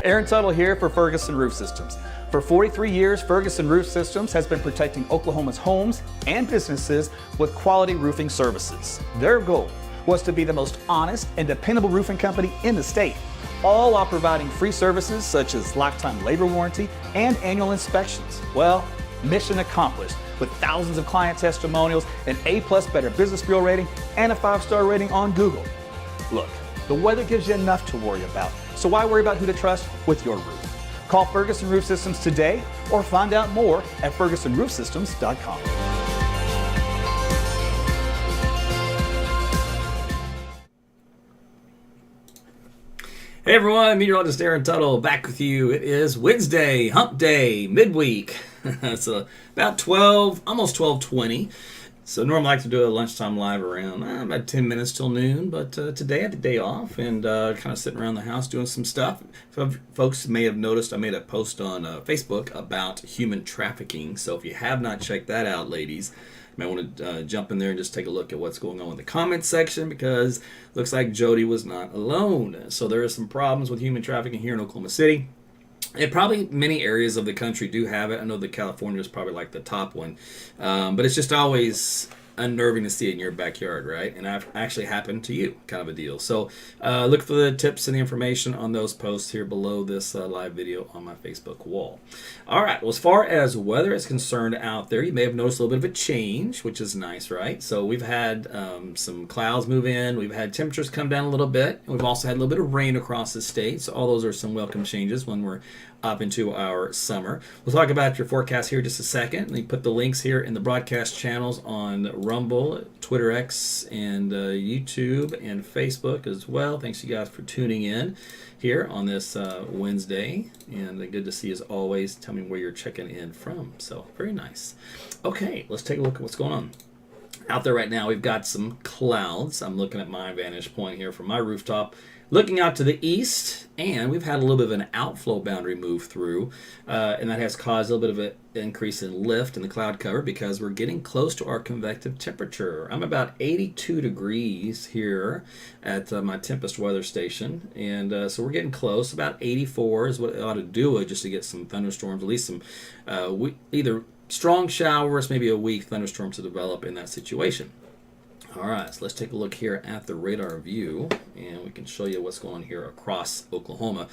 Aaron Tuttle here for Ferguson Roof Systems. For 43 years, Ferguson Roof Systems has been protecting Oklahoma's homes and businesses with quality roofing services. Their goal was to be the most honest and dependable roofing company in the state, all while providing free services such as lifetime labor warranty and annual inspections. Well, mission accomplished with thousands of client testimonials, an A+ Better Business Bureau rating, and a 5-star rating on Google. Look, the weather gives you enough to worry about, so why worry about who to trust with your roof? Call Ferguson Roof Systems today or find out more at fergusonroofsystems.com. Hey everyone, Meteorologist Aaron Tuttle back with you. It is Wednesday, hump day, midweek. It's about 12, almost 12:20. So normally I like to do a lunchtime live around about 10 minutes till noon, but today I had the day off and kind of sitting around the house doing some stuff. Folks may have noticed I made a post on Facebook about human trafficking. So if you have not checked that out, ladies, you might want to jump in there and just take a look at what's going on in the comments section, because it looks like Jody was not alone. So there are some problems with human trafficking here in Oklahoma City. And probably many areas of the country do have it. I know that California is probably like the top one. But it's just always unnerving to see it in your backyard, right? And I've actually happened to you, kind of a deal. So look for the tips and the information on those posts here below this live video on my Facebook wall. All right, well, as far as weather is concerned out there, you may have noticed a little bit of a change, which is nice, right? So we've had some clouds move in. We've had temperatures come down a little bit. And we've also had a little bit of rain across the state. So all those are some welcome changes when we're up into our summer. We'll talk about your forecast here in just a second. Let me put the links here in the broadcast channels on Rumble, Twitter X, and YouTube and Facebook as well. Thanks you guys for tuning in here on this Wednesday, and good to see you as always. Tell me where you're checking in from. So very nice. Okay, let's take a look at what's going on out there right now. We've got some clouds. I'm looking at my vantage point here from my rooftop, looking out to the east, and we've had a little bit of an outflow boundary move through, and that has caused a little bit of an increase in lift in the cloud cover because we're getting close to our convective temperature. I'm about 82 degrees here at my Tempest weather station, and so we're getting close. About 84 is what it ought to do just to get some thunderstorms, at least some either strong showers, maybe a weak thunderstorm to develop in that situation. All right, so let's take a look here at the radar view, and we can show you what's going on here across Oklahoma.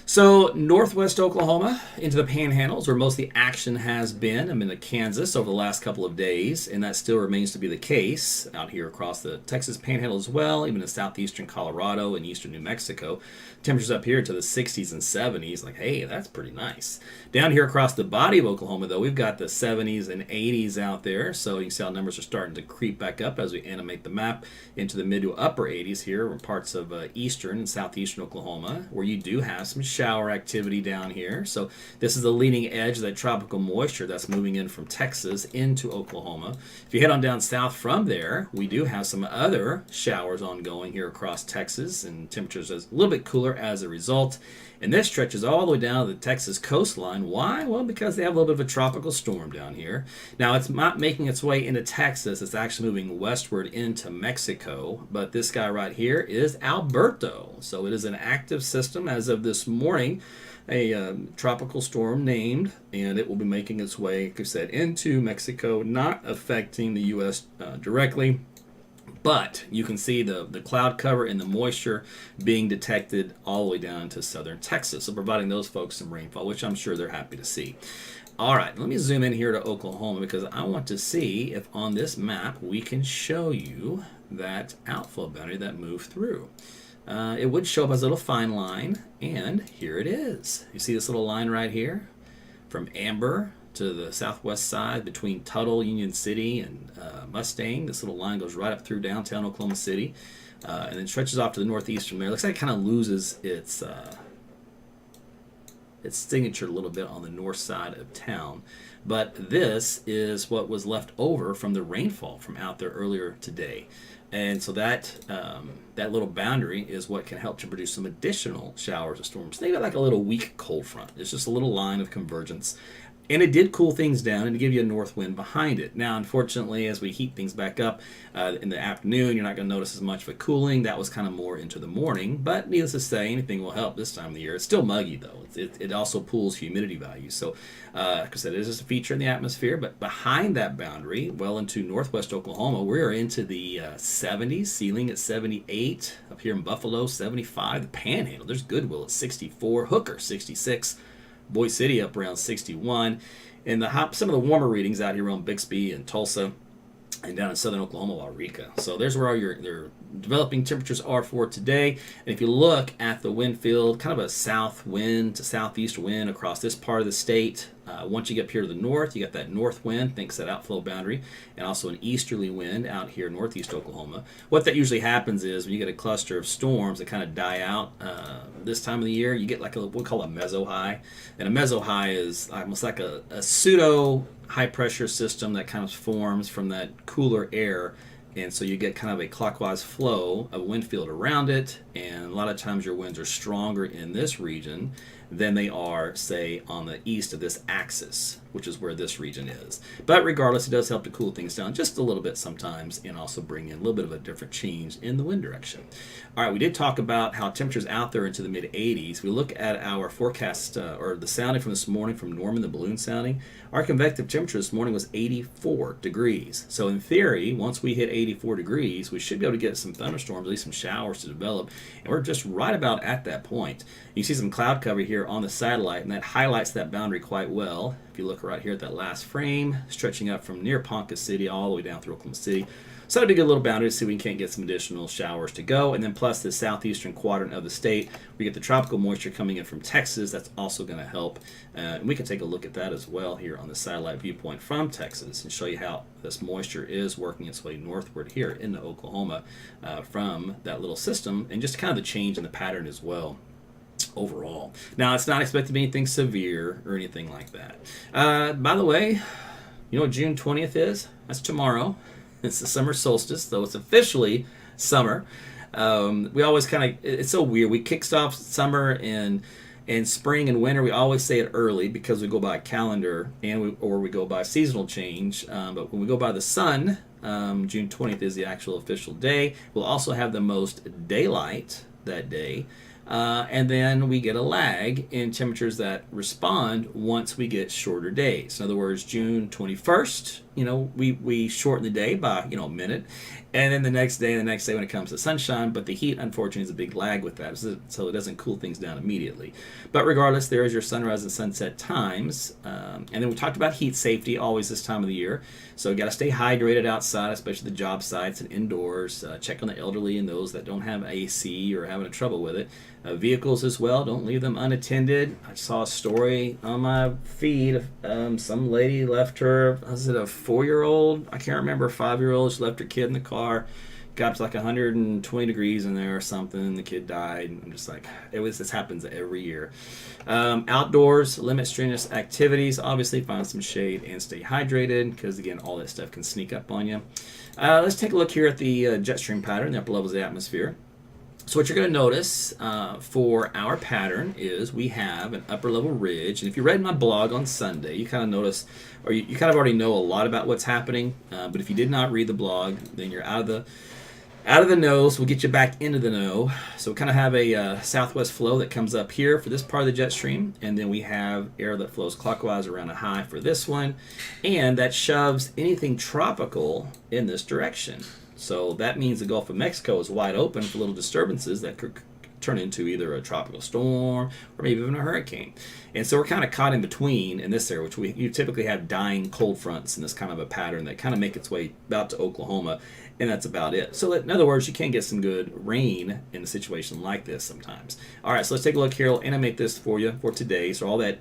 So northwest Oklahoma into the panhandles where most of the action has been. I'm in Kansas over the last couple of days, and that still remains to be the case out here across the Texas panhandle as well, even in southeastern Colorado and eastern New Mexico. Temperatures up here to the 60s and 70s. Like, hey, that's pretty nice. Down here across the body of Oklahoma, though, we've got the 70s and 80s out there. So you can see how numbers are starting to creep back up as we animate the map into the mid to upper 80s here in parts of eastern and southeastern Oklahoma, where you do have some shower activity down here. So this is the leading edge of that tropical moisture that's moving in from Texas into Oklahoma. If you head on down south from there, we do have some other showers ongoing here across Texas, and temperatures is a little bit cooler as a result. And this stretches all the way down to the Texas coastline. Why? Well, because they have a little bit of a tropical storm down here. Now, it's not making its way into Texas. It's actually moving westward into Mexico. But this guy right here is Alberto. So it is an active system as of this morning, a tropical storm named, and it will be making its way, like I said, into Mexico, not affecting the U.S. Directly. But you can see the cloud cover and the moisture being detected all the way down to southern Texas. So providing those folks some rainfall, which I'm sure they're happy to see. All right, let me zoom in here to Oklahoma because I want to see if on this map we can show you that outflow boundary that moved through. It would show up as a little fine line, and here it is. You see this little line right here from Amber to the southwest side between Tuttle, Union City, and Mustang. This little line goes right up through downtown Oklahoma City, and then stretches off to the northeast from there. Looks like it kind of loses its signature a little bit on the north side of town. But this is what was left over from the rainfall from out there earlier today. And so that little boundary is what can help to produce some additional showers or storms. Think of it like a little weak cold front. It's just a little line of convergence And it did cool things down and give you a north wind behind it. Now, unfortunately, as we heat things back up in the afternoon, you're not going to notice as much of a cooling. That was kind of more into the morning. But needless to say, anything will help this time of the year. It's still muggy, though. It also pulls humidity values. So, like I said, it is just a feature in the atmosphere. But behind that boundary, well into northwest Oklahoma, we're into the 70s, ceiling at 78. Up here in Buffalo, 75. The Panhandle, there's Goodwill at 64. Hooker, 66. Boise City up around 61, and some of the warmer readings out here around Bixby and Tulsa, and down in southern Oklahoma, Waurika. So there's where all your developing temperatures are for today. And if you look at the wind field, kind of a south wind to southeast wind across this part of the state. Once you get up here to the north, you got that north wind, thanks to that outflow boundary, and also an easterly wind out here northeast Oklahoma. What that usually happens is when you get a cluster of storms that kind of die out this time of the year, you get like what we call a meso high. And a meso high is almost like a pseudo high pressure system that kind of forms from that cooler air. And so you get kind of a clockwise flow of wind field around it, and a lot of times your winds are stronger in this region than they are, say, on the east of this axis, which is where this region is. But regardless, it does help to cool things down just a little bit sometimes, and also bring in a little bit of a different change in the wind direction. All right, we did talk about how temperatures out there into the mid-80s. We look at our forecast, or the sounding from this morning from Norman, the balloon sounding. Our convective temperature this morning was 84 degrees. So in theory, once we hit 84 degrees, we should be able to get some thunderstorms, at least some showers to develop. And we're just right about at that point. You see some cloud cover here on the satellite, and that highlights that boundary quite well. If you look right here at that last frame, stretching up from near Ponca City all the way down through Oklahoma City. So that'd be a good little boundary to see if we can't get some additional showers to go. And then plus the southeastern quadrant of the state, we get the tropical moisture coming in from Texas. That's also going to help. And we can take a look at that as well here on the satellite viewpoint from Texas and show you how this moisture is working its way northward here into Oklahoma from that little system, and just kind of the change in the pattern as well overall. Now, it's not expected to be anything severe or anything like that. By the way, you know what June 20th is? That's tomorrow. It's the summer solstice, though it's officially summer. We always it's so weird. We kick off summer and spring and winter. We always say it early because we go by calendar or we go by seasonal change. But when we go by the sun, June 20th is the actual official day. We'll also have the most daylight that day. And then we get a lag in temperatures that respond once we get shorter days. In other words, June 21st, we shorten the day by, a minute. And then the next day when it comes to sunshine. But the heat, unfortunately, is a big lag with that. So it doesn't cool things down immediately. But regardless, there is your sunrise and sunset times. And then we talked about heat safety always this time of the year. So you got to stay hydrated outside, especially the job sites and indoors. Check on the elderly and those that don't have AC or having trouble with it. Vehicles as well, don't leave them unattended. I saw a story on my feed of some lady left her, was it a 4-year-old? I can't remember, 5-year-old. She left her kid in the car. Got up to like 120 degrees in there or something, and the kid died. And I'm just like, this happens every year. Outdoors, limit strenuous activities. Obviously, find some shade and stay hydrated because, again, all that stuff can sneak up on you. Let's take a look here at the jet stream pattern, the upper levels of the atmosphere. So what you're going to notice for our pattern is we have an upper level ridge. And if you read my blog on Sunday, you kind of notice, or you kind of already know a lot about what's happening. But if you did not read the blog, then you're out of the know. So we'll get you back into the know. So we kind of have a southwest flow that comes up here for this part of the jet stream. And then we have air that flows clockwise around a high for this one. And that shoves anything tropical in this direction. So that means the Gulf of Mexico is wide open for little disturbances that could turn into either a tropical storm or maybe even a hurricane. And so we're kind of caught in between in this area, which you typically have dying cold fronts in this kind of a pattern that kind of make its way about to Oklahoma, and that's about it. So in other words, you can get some good rain in a situation like this sometimes. All right, so let's take a look here. I'll animate this for you for today. So all that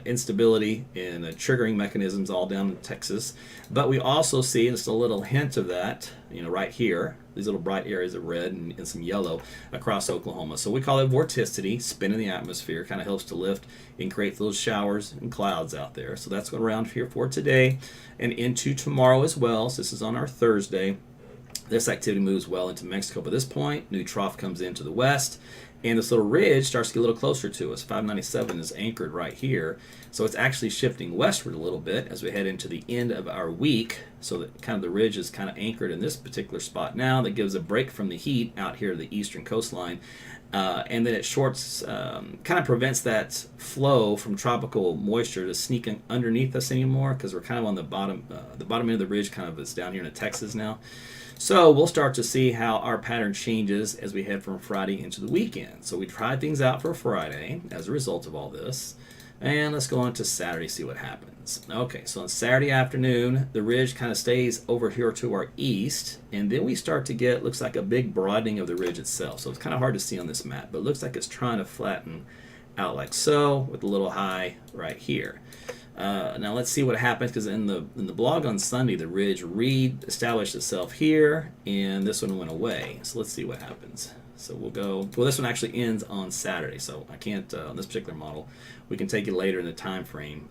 instability and triggering mechanisms all down in Texas. But we also see just a little hint of that, right here. These little bright areas of red and some yellow across Oklahoma. So we call it vorticity, spin in the atmosphere, kind of helps to lift and create those showers and clouds out there. So that's going around here for today and into tomorrow as well. So this is on our Thursday. This activity moves well into Mexico by this point. New trough comes into the west, and this little ridge starts to get a little closer to us. 597 is anchored right here, so it's actually shifting westward a little bit as we head into the end of our week. So that kind of the ridge is kind of anchored in this particular spot now. That gives a break from the heat out here to the eastern coastline. And then it shorts, kind of prevents that flow from tropical moisture to sneak in underneath us anymore, because we're kind of on the bottom end of the ridge, kind of is down here in Texas now. So we'll start to see how our pattern changes as we head from Friday into the weekend. So we tried things out for Friday as a result of all this. And let's go on to Saturday, see what happens. Okay, so on Saturday afternoon, the ridge kind of stays over here to our east, and then we start to get, looks like a big broadening of the ridge itself. So it's kind of hard to see on this map, but it looks like it's trying to flatten out like so, with a little high right here. Now let's see what happens, because in the blog on Sunday, the ridge re-established itself here, and this one went away. So let's see what happens. So we'll go, well, this one actually ends on Saturday, so I can't, on this particular model, we can take it later in the time frame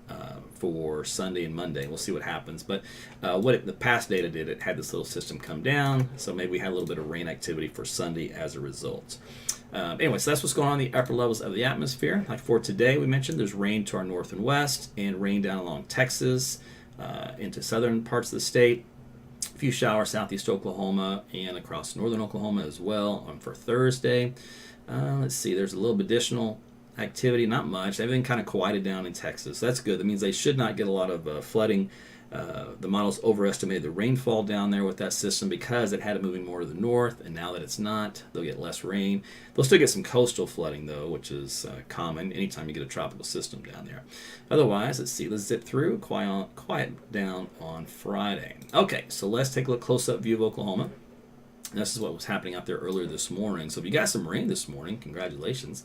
for Sunday and Monday. We'll see what happens. But the past data did, it had this little system come down, so maybe we had a little bit of rain activity for Sunday as a result. Anyway, so that's what's going on in the upper levels of the atmosphere. Like for today, we mentioned there's rain to our north and west, and rain down along Texas into southern parts of the state. A few showers southeast Oklahoma and across northern Oklahoma as well for Thursday. Let's see, there's a little bit additional activity, not much. Everything kind of quieted down in Texas. That's good. That means they should not get a lot of flooding. The models overestimated the rainfall down there with that system because it had it moving more to the north, and now that it's not, they'll get less rain. They'll still get some coastal flooding, though, which is common anytime you get a tropical system down there. Otherwise, let's see, let's zip through, quiet down on Friday. Okay, so let's take a look close-up view of Oklahoma. This is what was happening out there earlier this morning. So if you got some rain this morning, congratulations.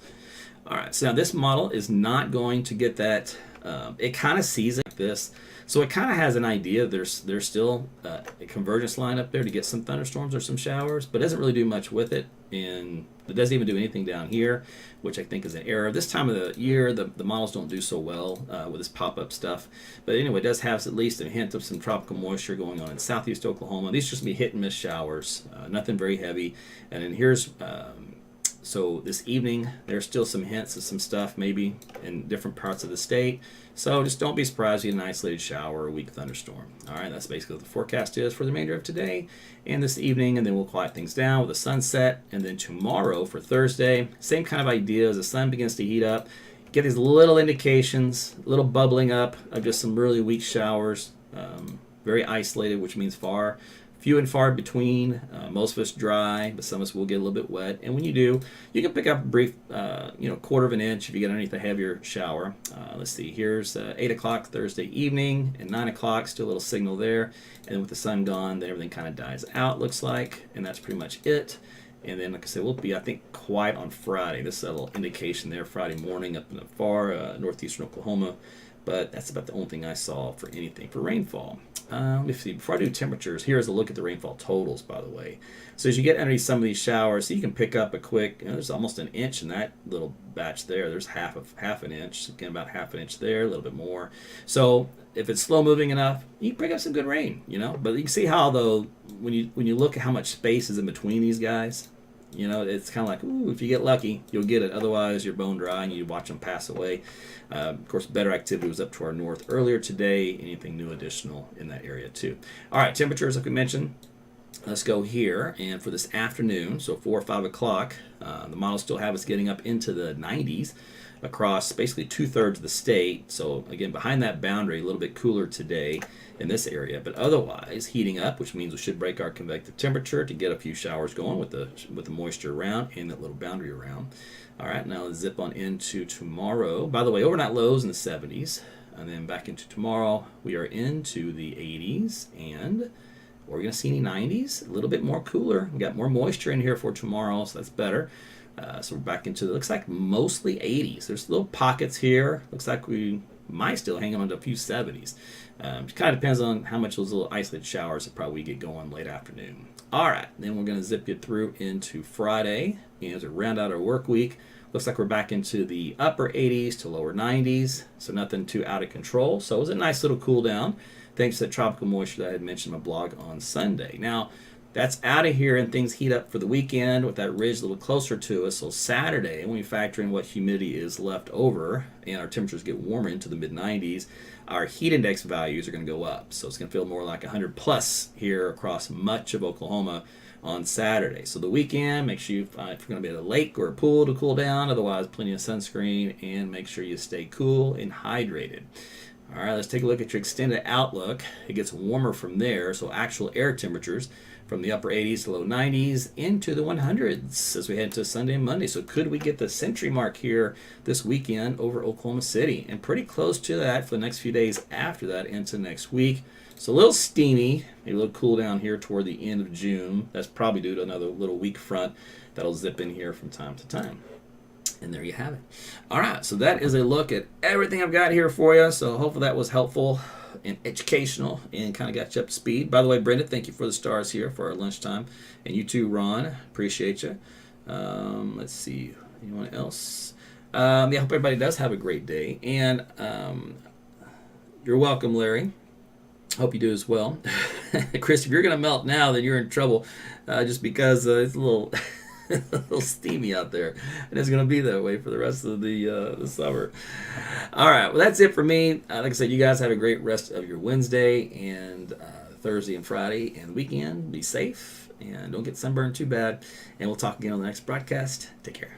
All right, so now this model is not going to get that. It kind of sees it like this. So it kind of has an idea there's still a convergence line up there to get some thunderstorms or some showers, but doesn't really do much with it. And it doesn't even do anything down here, which I think is an error. This time of the year, the models don't do so well with this pop-up stuff. But anyway, it does have at least a hint of some tropical moisture going on in southeast Oklahoma. These just be hit and miss showers, nothing very heavy. And then here's... So this evening, there's still some hints of some stuff maybe in different parts of the state. So just don't be surprised if you get an isolated shower or a weak thunderstorm. All right, that's basically what the forecast is for the remainder of today and this evening, and then we'll quiet things down with a sunset. And then tomorrow for Thursday, same kind of idea as the sun begins to heat up. Get these little indications, little bubbling up of just some really weak showers, very isolated, which means few and far between. Most of us dry, but some of us will get a little bit wet. And when you do, you can pick up a brief, quarter of an inch if you get underneath a heavier shower. Let's see, here's 8 o'clock Thursday evening, and 9 o'clock, still a little signal there. And then with the sun gone, then everything kind of dies out, looks like. And that's pretty much it. And then, like I said, we'll be, I think, quiet on Friday. This is a little indication there, Friday morning up in the far northeastern Oklahoma. But that's about the only thing I saw for anything for rainfall. Let me see. Before I do temperatures, here's a look at the rainfall totals, by the way. So as you get underneath some of these showers, so you can pick up a quick, there's almost an inch in that little batch there. There's half an inch, again, about half an inch there, a little bit more. So if it's slow moving enough, you can pick up some good rain, But you can see how, though, when you look at how much space is in between these guys, it's kind of like, ooh, if you get lucky, you'll get it. Otherwise, you're bone dry and you watch them pass away. Of course, better activity was up to our north earlier today. Anything new additional in that area, too. All right, temperatures, like we mentioned. Let's go here. And for this afternoon, so 4 or 5 o'clock, the models still have us getting up into the 90s across basically 2/3 of the state. So, again, behind that boundary, a little bit cooler today in this area, but otherwise heating up, which means we should break our convective temperature to get a few showers going with the moisture around and that little boundary around. All right, now let's zip on into tomorrow. By the way, overnight lows in the 70s, and then back into tomorrow, we are into the 80s, and we're going to see any 90s, a little bit more cooler. We got more moisture in here for tomorrow, so that's better. So we're back into, looks like mostly 80s. There's little pockets here. Looks like we might still hang on to a few 70s. It kind of depends on how much those little isolated showers will probably get going late afternoon. All right, then we're going to zip you through into Friday. As we round out our work week, looks like we're back into the upper 80s to lower 90s, so nothing too out of control. So it was a nice little cool down, thanks to that tropical moisture that I had mentioned in my blog on Sunday. Now, That's out of here, and things heat up for the weekend with that ridge a little closer to us. So Saturday, when we factor in what humidity is left over and our temperatures get warmer into the mid-90s, our heat index values are going to go up. So it's going to feel more like 100 plus here across much of Oklahoma on Saturday. So the weekend, make sure if you're going to be at a lake or a pool to cool down, otherwise plenty of sunscreen, and make sure you stay cool and hydrated. All right, let's take a look at your extended outlook. It gets warmer from there, so actual air temperatures from the upper 80s to low 90s into the 100s as we head to Sunday and Monday. So could we get the century mark here this weekend over Oklahoma City? And pretty close to that for the next few days after that into next week. So a little steamy, maybe a little cool down here toward the end of June. That's probably due to another little weak front that'll zip in here from time to time. And there you have it. All right, so that is a look at everything I've got here for you. So hopefully that was helpful and educational and kind of got you up to speed. By the way, Brenda, thank you for the stars here for our lunchtime. And you too, Ron. Appreciate you. Let's see. Anyone else? I hope everybody does have a great day. And you're welcome, Larry. Hope you do as well. Chris, if you're going to melt now, then you're in trouble just because it's a little... a little steamy out there, and it's going to be that way for the rest of the summer. All right, well, that's it for me. Like I said, you guys have a great rest of your Wednesday and Thursday and Friday and weekend. Be safe and don't get sunburned too bad, and we'll talk again on the next broadcast. Take care.